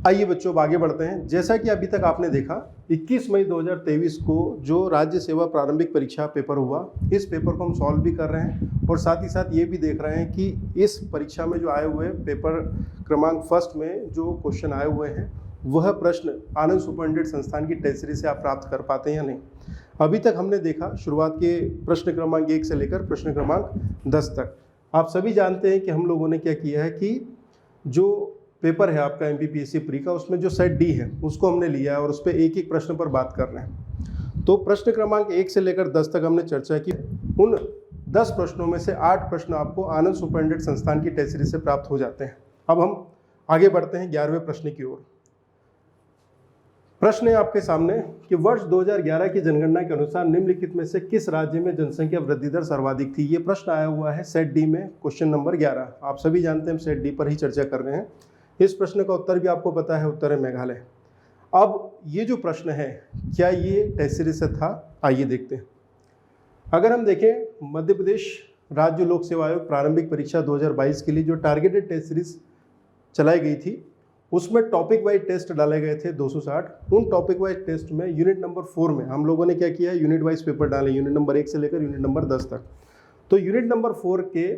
आइए बच्चों अब आगे बढ़ते हैं। जैसा कि अभी तक आपने देखा 21 मई 2023 को जो राज्य सेवा प्रारंभिक परीक्षा पेपर हुआ, इस पेपर को हम सॉल्व भी कर रहे हैं और साथ ही साथ ये भी देख रहे हैं कि इस परीक्षा में जो आए हुए पेपर क्रमांक फर्स्ट में जो क्वेश्चन आए हुए हैं वह प्रश्न आनंद सुपरटेंडेंट संस्थान की टेस्ट सीरीज से आप प्राप्त कर पाते हैं या नहीं। अभी तक हमने देखा शुरुआत के प्रश्न क्रमांक 1 से लेकर प्रश्न क्रमांक 10 तक। आप सभी जानते हैं कि हम लोगों ने क्या किया है कि जो पेपर है आपका MPPSC प्री का, उसमें जो सेट डी है उसको हमने लिया है और उस पर एक एक प्रश्न पर बात कर रहे हैं। तो प्रश्न क्रमांक 1 से लेकर 10 तक हमने चर्चा की। उन 10 प्रश्नों में से 8 प्रश्न आपको आनंद सुपरटेंडेंट संस्थान की टेस्ट सीरीज से प्राप्त हो जाते हैं। अब हम आगे बढ़ते हैं 11वें प्रश्न की ओर। प्रश्न है आपके सामने कि वर्ष 2011 की जनगणना के अनुसार निम्नलिखित में से किस राज्य में जनसंख्या वृद्धि दर सर्वाधिक थी। ये प्रश्न आया हुआ है सेट डी में, क्वेश्चन नंबर 11। आप सभी जानते हैं हम सेट डी पर ही चर्चा कर रहे हैं। इस प्रश्न का उत्तर भी आपको पता है, उत्तर है मेघालय। अब ये जो प्रश्न है क्या ये टेस्ट सीरीज से था, आइए देखते हैं। अगर हम देखें मध्य प्रदेश राज्य लोक सेवा आयोग प्रारंभिक परीक्षा 2022 के लिए जो टारगेटेड टेस्ट सीरीज चलाई गई थी उसमें टॉपिक वाइज टेस्ट डाले गए थे 260। उन टॉपिक वाइज टेस्ट में यूनिट नंबर 4 में हम लोगों ने क्या किया है, यूनिट वाइज पेपर डाले, यूनिट नंबर 1 से लेकर यूनिट नंबर 10 तक। तो यूनिट नंबर 4 के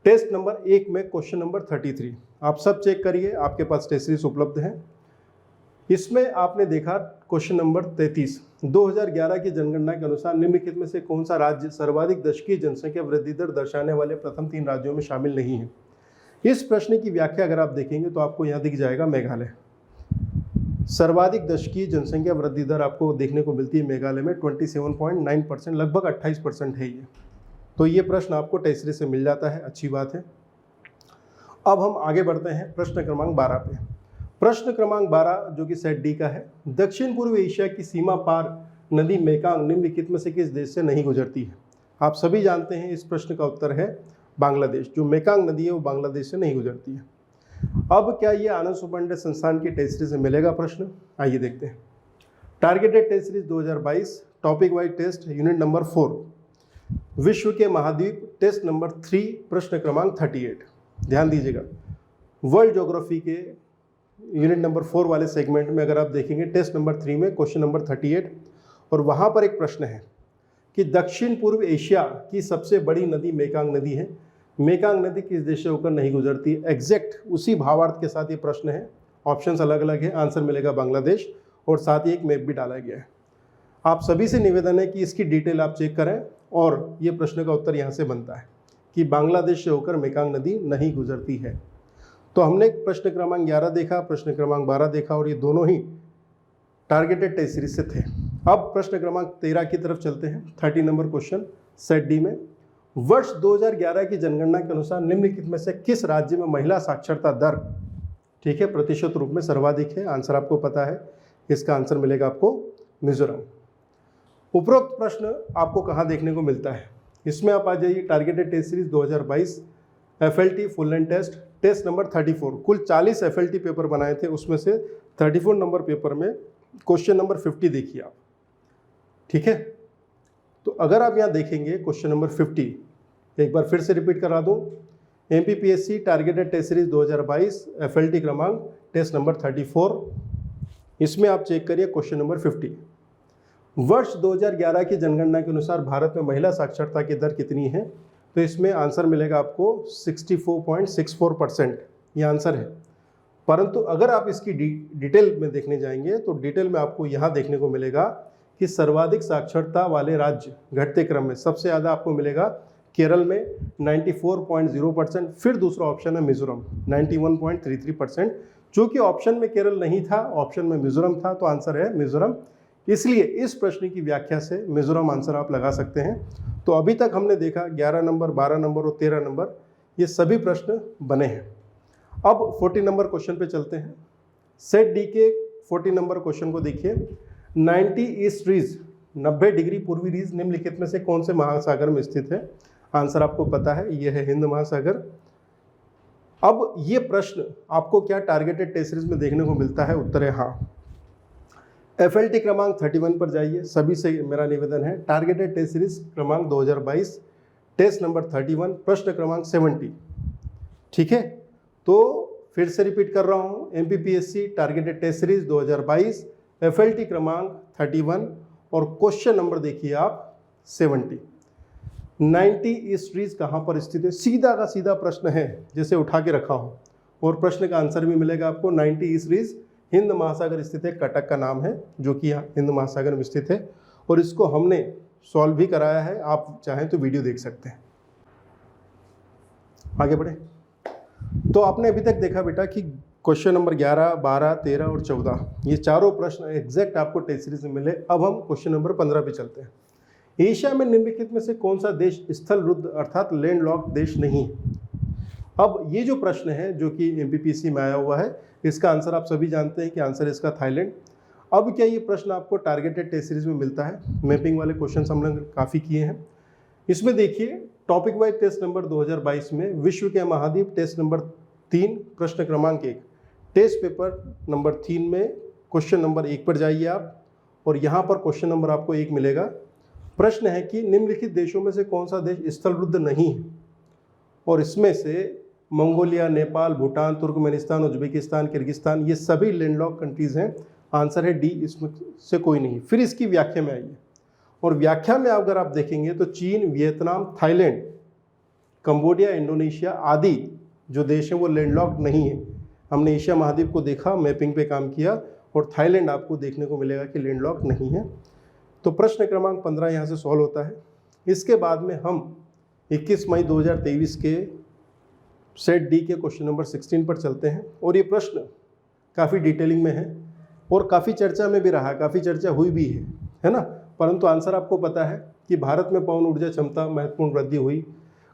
टेस्ट नंबर 1 में क्वेश्चन नंबर 33 आप सब चेक करिए, आपके पास टेस्ट सीरीज उपलब्ध है। इसमें आपने देखा क्वेश्चन नंबर 33, 2011 की जनगणना के अनुसार निम्नलिखित में से कौन सा राज्य सर्वाधिक दशकीय जनसंख्या वृद्धि दर दर्शाने वाले प्रथम 3 राज्यों में शामिल नहीं है। इस प्रश्न की व्याख्या अगर आप देखेंगे तो आपको यहाँ दिख जाएगा मेघालय। सर्वाधिक दशकीय जनसंख्या वृद्धि दर आपको देखने को मिलती है मेघालय में 27.9%, लगभग 28% है ये। तो ये प्रश्न आपको टेस्ट सीरीज से मिल जाता है, अच्छी बात है। अब हम आगे बढ़ते हैं प्रश्न क्रमांक 12 पे। प्रश्न क्रमांक 12 जो कि सेट डी का है, दक्षिण पूर्व एशिया की सीमा पार नदी मेकांग निम्नलिखित में से किस देश से नहीं गुजरती है। आप सभी जानते हैं इस प्रश्न का उत्तर है बांग्लादेश। जो मेकांग नदी है वो बांग्लादेश से नहीं गुजरती है। अब क्या ये आनंद सुपरटेंडेंट संस्थान की टेस्ट सीरीज से मिलेगा प्रश्न, आइए देखते हैं। Targeted test series 2022 topic wise test unit number 4 विश्व के महाद्वीप टेस्ट नंबर 3 प्रश्न क्रमांक 38। ध्यान दीजिएगा, वर्ल्ड ज्योग्राफी के यूनिट नंबर 4 वाले सेगमेंट में अगर आप देखेंगे टेस्ट नंबर 3 में क्वेश्चन नंबर 38 और वहाँ पर एक प्रश्न है कि दक्षिण पूर्व एशिया की सबसे बड़ी नदी मेकांग नदी है। मेकांग नदी किस देश से होकर नहीं गुजरती है। एग्जैक्ट उसी भावार्थ के साथ ये प्रश्न है, ऑप्शंस अलग अलग है, आंसर मिलेगा बांग्लादेश और साथ ही एक मैप भी डाला गया है। आप सभी से निवेदन है कि इसकी डिटेल आप चेक करें और ये प्रश्न का उत्तर यहाँ से बनता है कि बांग्लादेश से होकर मेकांग नदी नहीं गुजरती है। तो हमने प्रश्न क्रमांक 11 देखा, प्रश्न क्रमांक 12 देखा और ये दोनों ही टारगेटेड टेस्ट सीरीज से थे। अब प्रश्न क्रमांक 13 की तरफ चलते हैं। 30 नंबर क्वेश्चन सेट डी में, वर्ष 2011 की जनगणना के अनुसार निम्नलिखित में से किस राज्य में महिला साक्षरता दर, ठीक है, प्रतिशत रूप में सर्वाधिक है। आंसर आपको पता है, इसका आंसर मिलेगा आपको मिजोरम। उपरोक्त प्रश्न आपको कहाँ देखने को मिलता है, इसमें आप आ जाइए targeted test series 2022 FLT full length test, test number 34। कुल 40 FLT पेपर बनाए थे, उसमें से 34 नंबर पेपर में क्वेश्चन नंबर 50 देखिए आप, ठीक है। तो अगर आप यहाँ देखेंगे क्वेश्चन नंबर 50, एक बार फिर से रिपीट करा दूँ, MPPSC targeted test series 2022 FLT क्रमांक टेस्ट नंबर 34, इसमें आप चेक करिए क्वेश्चन नंबर 50। वर्ष 2011 की जनगणना के अनुसार भारत में महिला साक्षरता की दर कितनी है। तो इसमें आंसर मिलेगा आपको 64.64%, ये आंसर है। परंतु अगर आप इसकी डिटेल में देखने जाएंगे तो डिटेल में आपको यहाँ देखने को मिलेगा कि सर्वाधिक साक्षरता वाले राज्य घटते क्रम में सबसे ज़्यादा आपको मिलेगा केरल में 94.0%, फिर दूसरा ऑप्शन है मिजोरम 91.33%। चूँकि ऑप्शन में केरल नहीं था, ऑप्शन में मिजोरम था, तो आंसर है मिजोरम। इसलिए इस प्रश्न की व्याख्या से मिजोरम आंसर आप लगा सकते हैं। तो अभी तक हमने देखा 11 नंबर, 12 नंबर और 13 नंबर, ये सभी प्रश्न बने हैं। अब 40 नंबर क्वेश्चन पे चलते हैं। सेट डी के 40 नंबर क्वेश्चन को देखिए, 90 ईस्ट रीज 90 डिग्री पूर्वी रीज निम्नलिखित में से कौन से महासागर में स्थित है। आंसर आपको पता है, ये है हिंद महासागर। अब ये प्रश्न आपको क्या टारगेटेड टेस्ट सीरीज में देखने को मिलता है, उत्तर है हाँ। FLT क्रमांक 31 पर जाइए, सभी से मेरा निवेदन है, टारगेटेड टेस्ट सीरीज क्रमांक 2022 टेस्ट नंबर 31 प्रश्न क्रमांक 70, ठीक है। तो फिर से रिपीट कर रहा हूँ, MPPSC targeted test series 2022 FLT क्रमांक 31 और क्वेश्चन नंबर देखिए आप 70। 90 ईस्ट रीज कहाँ पर स्थित है? सीधा का सीधा प्रश्न है, जैसे उठा के रखा हो, और प्रश्न का आंसर भी मिलेगा आपको। 90 ईस्ट रीज हिंद महासागर स्थित है, कटक का नाम है, जो कि यहाँ हिंद महासागर में स्थित है, और इसको हमने सॉल्व भी कराया है, आप चाहें तो वीडियो देख सकते हैं। आगे बढ़े। तो आपने अभी तक देखा बेटा कि क्वेश्चन नंबर 11, 12, 13 और 14 ये चारों प्रश्न एग्जैक्ट आपको टेस्ट सीरीज में मिले। अब हम क्वेश्चन नंबर 15 पे चलते हैं। एशिया में निम्नलिखित में से कौन सा देश स्थल रुद्ध अर्थात लैंड लॉक देश नहीं है? अब ये जो प्रश्न है जो कि MPPSC में आया हुआ है, इसका आंसर आप सभी जानते हैं कि आंसर इसका थाईलैंड। अब क्या ये प्रश्न आपको टारगेटेड टेस्ट सीरीज में मिलता है? मैपिंग वाले क्वेश्चन हमने काफ़ी किए हैं। इसमें देखिए टॉपिक वाइज टेस्ट नंबर 2022 में विश्व के महाद्वीप टेस्ट नंबर 3 प्रश्न क्रमांक 1, टेस्ट पेपर नंबर 3 में क्वेश्चन नंबर 1 पर जाइए आप, और यहाँ पर क्वेश्चन नंबर आपको 1 मिलेगा। प्रश्न है कि निम्नलिखित देशों में से कौन सा देश स्थल रुद्ध नहीं है? और इसमें से Mongolia, Nepal, Bhutan, Turkmenistan, Uzbekistan, Kyrgyzstan ये सभी लैंडलॉक कंट्रीज़ हैं। आंसर है डी, इसमें से कोई नहीं। फिर इसकी व्याख्या में आइए, और व्याख्या में अगर आप देखेंगे तो चीन, वियतनाम, थाईलैंड, कंबोडिया, इंडोनेशिया आदि जो देश हैं वो लैंडलॉक नहीं है। हमने एशिया महाद्वीप को देखा, मैपिंग पे काम किया, और थाईलैंड आपको देखने को मिलेगा कि लैंडलॉक नहीं है। तो प्रश्न क्रमांक 15 यहाँ से सॉल्व होता है। इसके बाद में हम 21 मई 2023 के सेट डी के क्वेश्चन नंबर 16 पर चलते हैं, और ये प्रश्न काफ़ी डिटेलिंग में है और काफ़ी चर्चा में भी रहा, काफ़ी चर्चा हुई भी है ना, परंतु आंसर आपको पता है कि भारत में पवन ऊर्जा क्षमता महत्वपूर्ण वृद्धि हुई।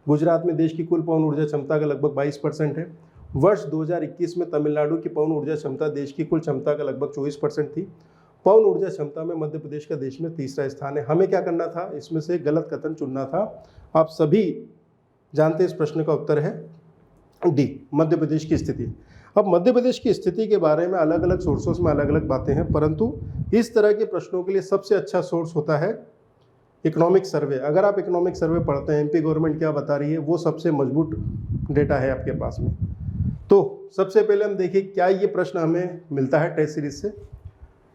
गुजरात में देश की कुल पवन ऊर्जा क्षमता का लगभग 22% है। वर्ष 2021 में तमिलनाडु की पवन ऊर्जा क्षमता देश की कुल क्षमता का लगभग 24% थी। पवन ऊर्जा क्षमता में मध्य प्रदेश का देश में तीसरा स्थान है। हमें क्या करना था? इसमें से गलत कथन चुनना था। आप सभी जानते हैं इस प्रश्न का उत्तर है डी, मध्य प्रदेश की स्थिति। अब मध्य प्रदेश की स्थिति के बारे में अलग अलग सोर्सों में अलग अलग बातें हैं, परंतु इस तरह के प्रश्नों के लिए सबसे अच्छा सोर्स होता है इकोनॉमिक सर्वे। अगर आप इकोनॉमिक सर्वे पढ़ते हैं, MP गवर्नमेंट क्या बता रही है, वो सबसे मजबूत डेटा है आपके पास में। तो सबसे पहले हम देखिए क्या ये प्रश्न हमें मिलता है टेस्ट सीरीज से।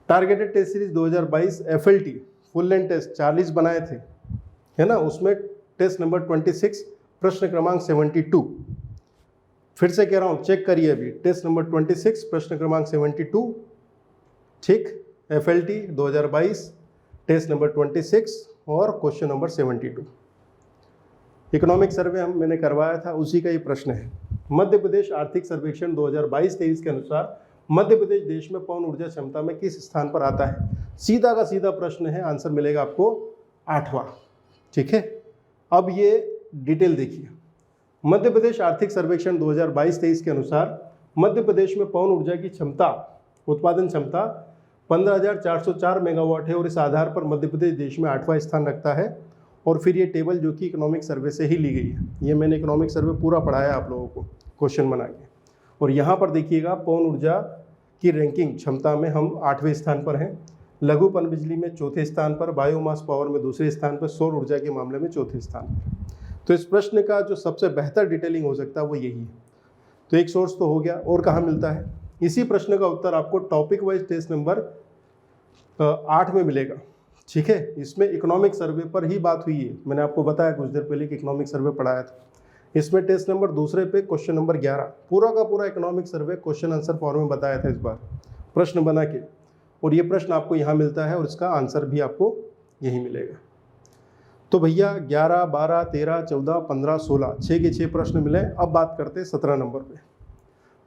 Targeted test series 2022 FLT full length test 40 बनाए थे, है ना, उसमें टेस्ट नंबर 26 प्रश्न क्रमांक 72। फिर से कह रहा हूँ, चेक करिए अभी, टेस्ट नंबर 26 प्रश्न क्रमांक 72, ठीक, FLT 2022 टेस्ट नंबर 26 और क्वेश्चन नंबर 72। इकोनॉमिक सर्वे मैंने करवाया था, उसी का ये प्रश्न है। मध्य प्रदेश आर्थिक सर्वेक्षण 2022-23 के अनुसार मध्य प्रदेश देश में पवन ऊर्जा क्षमता में किस स्थान पर आता है? सीधा का सीधा प्रश्न है, आंसर मिलेगा आपको 8वां, ठीक है। अब ये डिटेल देखिए। मध्य प्रदेश आर्थिक सर्वेक्षण 2022-23 के अनुसार मध्य प्रदेश में पवन ऊर्जा की क्षमता, उत्पादन क्षमता 15,404 मेगावाट है, और इस आधार पर मध्य प्रदेश देश में 8वां स्थान रखता है। और फिर ये टेबल जो कि इकोनॉमिक सर्वे से ही ली गई है, ये मैंने इकोनॉमिक सर्वे पूरा पढ़ाया आप लोगों को क्वेश्चन बना के। और यहाँ पर देखिएगा पवन ऊर्जा की रैंकिंग क्षमता में हम 8वें स्थान पर हैं, लघु पनबिजली में 4थे स्थान पर, बायोमास पावर में 2रे स्थान पर, सौर ऊर्जा के मामले में 4थे स्थान पर। तो इस प्रश्न का जो सबसे बेहतर डिटेलिंग हो सकता है वो यही है। तो एक सोर्स तो हो गया, और कहाँ मिलता है? इसी प्रश्न का उत्तर आपको टॉपिक वाइज टेस्ट नंबर 8 में मिलेगा, ठीक है। इसमें इकोनॉमिक सर्वे पर ही बात हुई है, मैंने आपको बताया कुछ देर पहले कि इकोनॉमिक सर्वे पढ़ाया था। इसमें टेस्ट नंबर 2 पे क्वेश्चन नंबर 11 पूरा का पूरा economic survey question answer form में बताया था इस बार प्रश्न बना के, और ये प्रश्न आपको यहाँ मिलता है और इसका आंसर भी आपको यही मिलेगा। तो भैया 11, 12, 13, 14, 15, 16 6 के 6 प्रश्न मिले। अब बात करते हैं 17 नंबर पे।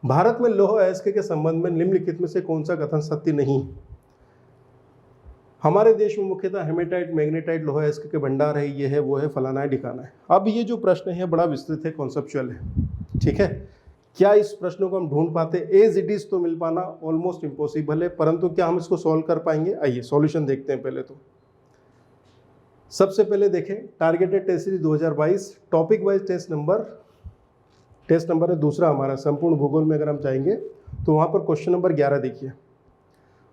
भारत में लौह अयस्क के संबंध में निम्नलिखित में से कौन सा कथन सत्य नहीं? हमारे देश में मुख्यतः हेमेटाइट, मैग्नेटाइट लौह अयस्क के भंडार है, ये है, वो है, फलाना है, ठिकाना है। अब ये जो प्रश्न है बड़ा विस्तृत है, कॉन्सेप्चुअल है, ठीक है। क्या इस प्रश्नों को हम ढूंढ पाते? एज इट इज तो मिल पाना ऑलमोस्ट इम्पॉसिबल है, परंतु क्या हम इसको सॉल्व कर पाएंगे? आइए सॉल्यूशन देखते हैं। पहले तो सबसे पहले देखें targeted test series 2022 topic wise test number है दूसरा हमारा संपूर्ण भूगोल में। अगर हम चाहेंगे तो वहाँ पर क्वेश्चन नंबर 11 देखिए।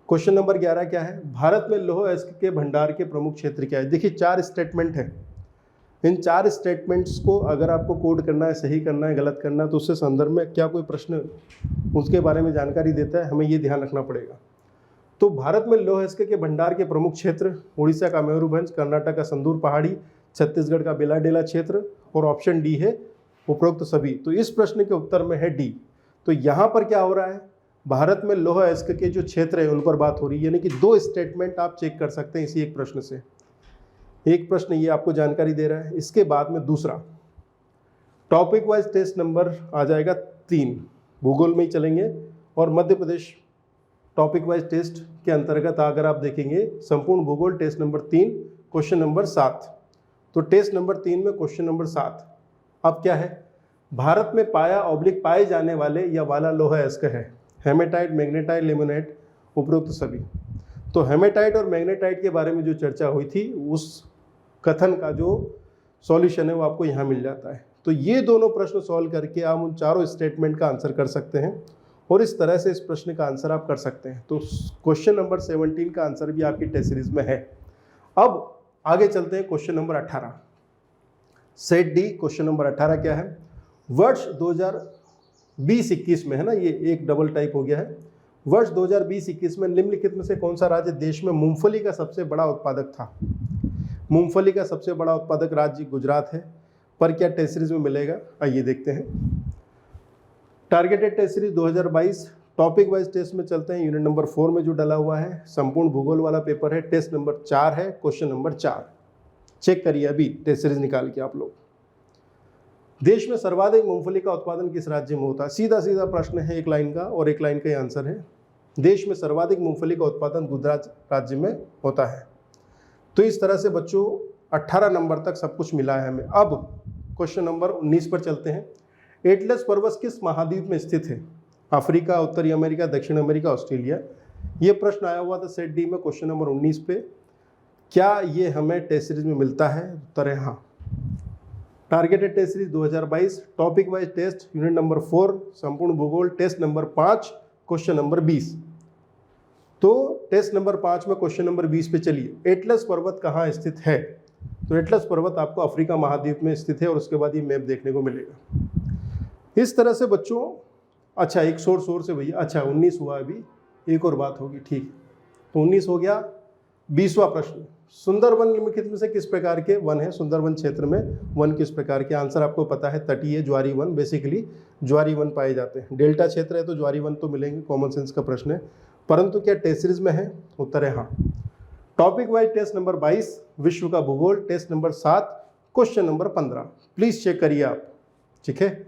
क्वेश्चन नंबर 11 क्या है? भारत में लौह अयस्क के भंडार के प्रमुख क्षेत्र क्या है? देखिए 4 स्टेटमेंट है। इन 4 स्टेटमेंट्स को अगर आपको कोड करना है, सही करना है, गलत करना है, तो उससे संदर्भ में क्या कोई प्रश्न उसके बारे में जानकारी देता है, हमें ये ध्यान रखना पड़ेगा। तो भारत में लौह अयस्क के भंडार के प्रमुख क्षेत्र उड़ीसा का मयूरभंज, कर्नाटक का संदूर पहाड़ी, छत्तीसगढ़ का बेलाडेला क्षेत्र, और ऑप्शन डी है उपरोक्त सभी। तो इस प्रश्न के उत्तर में है डी। तो यहाँ पर क्या हो रहा है, भारत में लौह अयस्क के जो क्षेत्र है उन पर बात हो रही है, यानी कि 2 स्टेटमेंट आप चेक कर सकते हैं इसी एक प्रश्न से। एक प्रश्न ये आपको जानकारी दे रहा है, इसके बाद में दूसरा टॉपिक वाइज टेस्ट नंबर आ जाएगा 3, भूगोल में ही चलेंगे। और Madhya Pradesh topic wise test के अंतर्गत अगर आप देखेंगे संपूर्ण भूगोल टेस्ट नंबर 3 क्वेश्चन नंबर 7। तो टेस्ट नंबर 3 में क्वेश्चन नंबर 7 अब क्या है, भारत में पाए जाने वाले या वाला लौह अयस्क है, हेमेटाइट, मैग्नेटाइट, लिमोनाइट, उपरोक्त सभी। तो हेमेटाइट और मैग्नेटाइट के बारे में जो चर्चा हुई थी उस कथन का जो सॉल्यूशन है वो आपको यहाँ मिल जाता है। तो ये दोनों प्रश्न सॉल्व करके आप उन चारों स्टेटमेंट का आंसर कर सकते हैं और इस तरह से इस प्रश्न का आंसर आप कर सकते हैं। तो क्वेश्चन नंबर 17 का आंसर भी आपकी टेस्ट सीरीज में है। अब आगे चलते हैं question number 18, set D. Question number 18 क्या है, वर्ष 2020-21 में, है ना, ये एक डबल टाइप हो गया है। वर्ष 2020-21 में निम्नलिखित में से कौन सा राज्य देश में मूंगफली का सबसे बड़ा उत्पादक था। मूंगफली का सबसे बड़ा उत्पादक राज्य गुजरात है, पर क्या टेस्ट सीरीज में मिलेगा, आइए देखते हैं। Targeted test series 2022 topic wise test में चलते हैं। यूनिट नंबर 4 में जो डला हुआ है संपूर्ण भूगोल वाला पेपर है, टेस्ट नंबर 4 है, क्वेश्चन नंबर 4 चेक करिए अभी टेस्ट सीरीज निकाल के आप लोग। देश में सर्वाधिक मूंगफली का उत्पादन किस राज्य में होता है, सीधा सीधा प्रश्न है, एक लाइन का और एक लाइन का ही आंसर है। देश में सर्वाधिक मूंगफली का उत्पादन गुजरात राज्य में होता है। तो इस तरह से बच्चों 18 नंबर तक सब कुछ मिला है हमें। अब क्वेश्चन नंबर 19 पर चलते हैं। एटलस पर्वत किस महाद्वीप में स्थित है, अफ्रीका, उत्तरी अमेरिका, दक्षिण अमेरिका, ऑस्ट्रेलिया। ये प्रश्न आया हुआ था सेट डी में क्वेश्चन नंबर 19 पे। क्या ये हमें टेस्ट सीरीज में मिलता है, उत्तर है हाँ। Targeted test series 2022 topic wise test unit number 4 संपूर्ण भूगोल टेस्ट नंबर 5 क्वेश्चन नंबर 20। तो टेस्ट नंबर 5 में क्वेश्चन नंबर 20 पे चलिए। एटलस पर्वत कहाँ स्थित है, तो एटलस पर्वत आपको अफ्रीका महाद्वीप में स्थित है और उसके बाद ये मैप देखने को मिलेगा। इस तरह से बच्चों, अच्छा एक शोर से भैया, अच्छा 19 हुआ, अभी एक और बात होगी, ठीक। तो 19 हो गया। 20वां प्रश्न, सुंदरवन निम्नलिखित में से किस प्रकार के वन है, सुंदरवन क्षेत्र में वन किस प्रकार के। आंसर आपको पता है, तटीय ज्वारी वन, बेसिकली ज्वारी वन पाए जाते हैं। डेल्टा क्षेत्र है तो ज्वारी वन तो मिलेंगे, कॉमन सेंस का प्रश्न है, परंतु क्या टेस्ट सीरीज में है, उत्तर है हाँ। टॉपिक वाइज टेस्ट नंबर 22 विश्व का भूगोल test number 7 question number 15 please check करिए आप, ठीक है।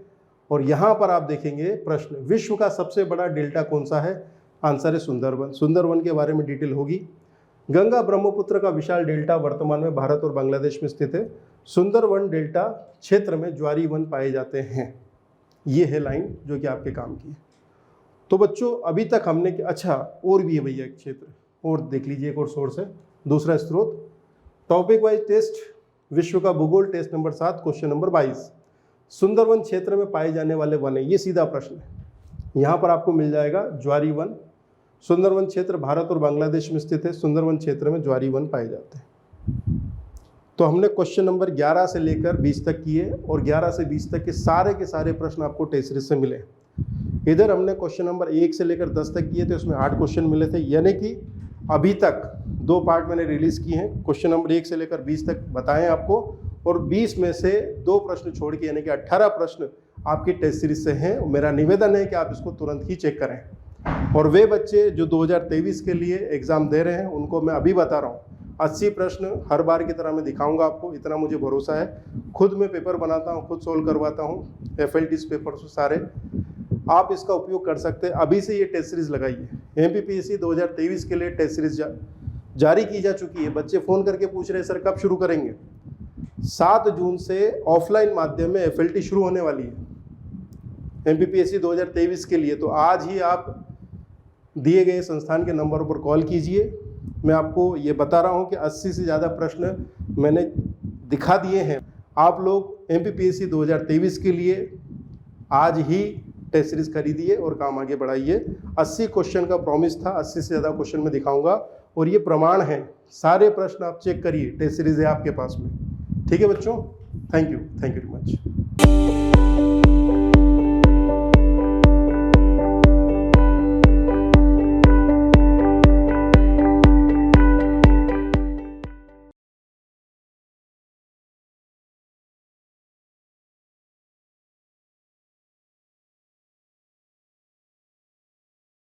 और यहाँ पर आप देखेंगे प्रश्न, विश्व का सबसे बड़ा डेल्टा कौन सा है, आंसर है सुंदरवन। सुंदरवन के बारे में डिटेल होगी। गंगा ब्रह्मपुत्र का विशाल डेल्टा वर्तमान में भारत और बांग्लादेश में स्थित है। सुंदरवन डेल्टा क्षेत्र में ज्वारी वन पाए जाते हैं। ये है लाइन जो कि आपके काम की है। तो बच्चों अभी तक हमने, अच्छा और भी है भैया एक क्षेत्र और देख लीजिए, एक और सोर्स है, दूसरा स्रोत। टॉपिक वाइज टेस्ट विश्व का भूगोल test number 7 question number 22 Sundarban क्षेत्र में पाए जाने वाले वन है, ये सीधा प्रश्न है। यहाँ पर आपको मिल जाएगा ज्वारी वन। सुंदरवन क्षेत्र भारत और बांग्लादेश में स्थित है। सुंदरवन क्षेत्र में ज्वारी वन पाए जाते हैं। तो हमने क्वेश्चन नंबर 11 से लेकर 20 तक किए और 11 से 20 तक के सारे प्रश्न आपको टेस्ट सीरीज से मिले। इधर हमने क्वेश्चन नंबर 1 से लेकर 10 तक किए थे, उसमें 8 क्वेश्चन मिले थे, यानी कि अभी तक 2 पार्ट मैंने रिलीज किए हैं। क्वेश्चन नंबर 1 से लेकर 20 तक बताएं आपको, और 20 में से 2 प्रश्न छोड़ के यानी कि 18 प्रश्न आपकी टेस्ट सीरीज से हैं। मेरा निवेदन है कि आप इसको तुरंत ही चेक करें। और वे बच्चे जो 2023 के लिए एग्ज़ाम दे रहे हैं उनको मैं अभी बता रहा हूँ, 80 प्रश्न हर बार की तरह मैं दिखाऊंगा आपको, इतना मुझे भरोसा है। खुद मैं पेपर बनाता हूँ, खुद सोल्व करवाता हूँ, FLTs पेपर सारे आप इसका उपयोग कर सकते हैं। अभी से ये टेस्ट सीरीज लगाइए। MPPSC 2023 के लिए टेस्ट सीरीज जारी की जा चुकी है। बच्चे फ़ोन करके पूछ रहे हैं सर कब शुरू करेंगे। 7 जून से ऑफलाइन माध्यम में FLT शुरू होने वाली है MPPSC 2023 के लिए। तो आज ही आप दिए गए संस्थान के नंबर पर कॉल कीजिए। मैं आपको ये बता रहा हूँ कि 80 से ज़्यादा प्रश्न मैंने दिखा दिए हैं। आप लोग MPPSC 2023 के लिए आज ही टेस्ट सीरीज खरीदिए और काम आगे बढ़ाइए। 80 क्वेश्चन का प्रॉमिस था, 80 से ज़्यादा क्वेश्चन मैं दिखाऊंगा और ये प्रमाण है। सारे प्रश्न आप चेक करिए, टेस्ट सीरीज है आपके पास में, ठीक है बच्चों। Thank you very much.